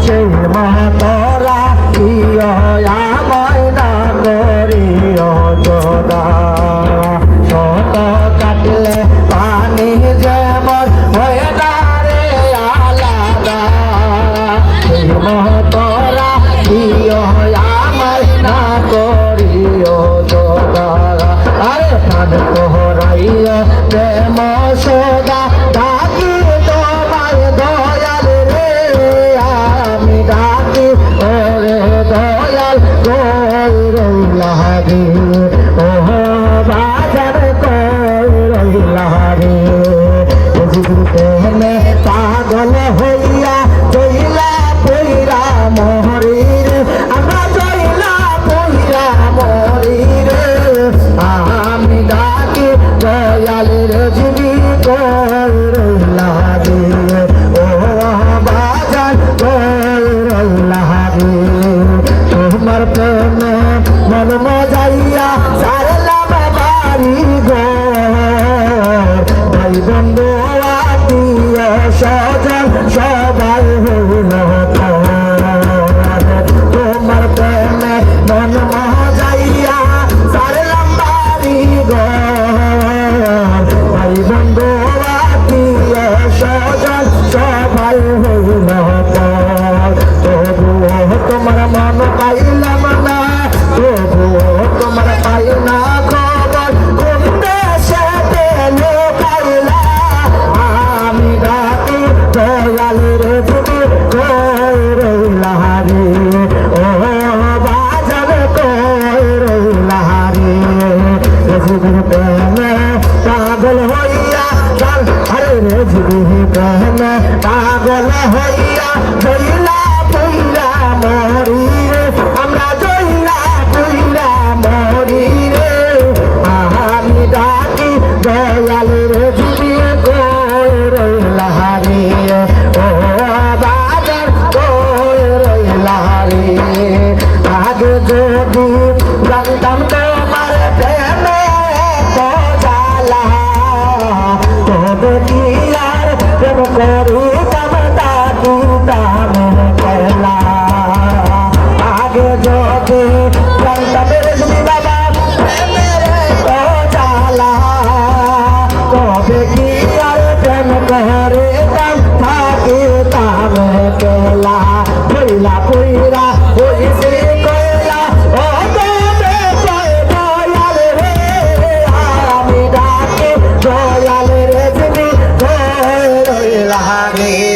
সেই মতরা ইয় আমায় না করিও যোদা শত কাটলে পানি যেমন হয়ে না রে আলাদা সেই মতরা ইয় আমায় না করিও যোদা আরে প্রাণ তোহরাইয়া প্রেম সদা ডাকি তোমায় দয়াল রে আমি ডাকি ওরে দয়াল কই রইলা রে ও বাজার কই রইলা রে প্রেমে পাগল হইয়া জইলা পইরা মরি রে আমরা জইলা পইরা মরি রে আমি ডাকি দয়ালের জীবী কই রইলা রে ও বাজার কই রইলা রে তোমার প্রেমে মন মজাইয়া সারলাম বাড়ি ঘর ভাই বন্ধু আত্মীয় স্বজন সবাই হইল তোমার প্রেমে মন মজাইয়া সারলাম বাড়ি ঘর ভাই বন্ধু আত্মীয় স্বজন সবাই হইল তবুও তোমার মন পাইলাম না তবুও তোমার পাই না খবর কোন দেশে পেলে পাইলা আমি ডাকি দয়ালের জীবী কই রইলা রে ও বাজার কই রইলা রে জীবীর প্রেমে পাগল হইয়া চল আরে রে জীবীর প্রেমে পাগল হইয়া জইলা পইরা মরি রে আমরা জইলা পইরা মরি রে আমি ডাকি দয়ালের জীবী কই রইলা রে ও বাজার কই রইলা রে আগে যদি জানতাম তোমার প্রেমে জ্বালা তবে কি আর প্রেম করিতাম তাকিতাম কেলা আগে যদি জানতাম রে বাবা প্রেমের জ্বালা তবে কি আর প্রেম করিতাম থাকিতাম কেলা পইলা পইরা হইছে কইলা ও তবে কই দয়াল রে আমি ডাকি দয়াল রে জীবী কই রইলা রে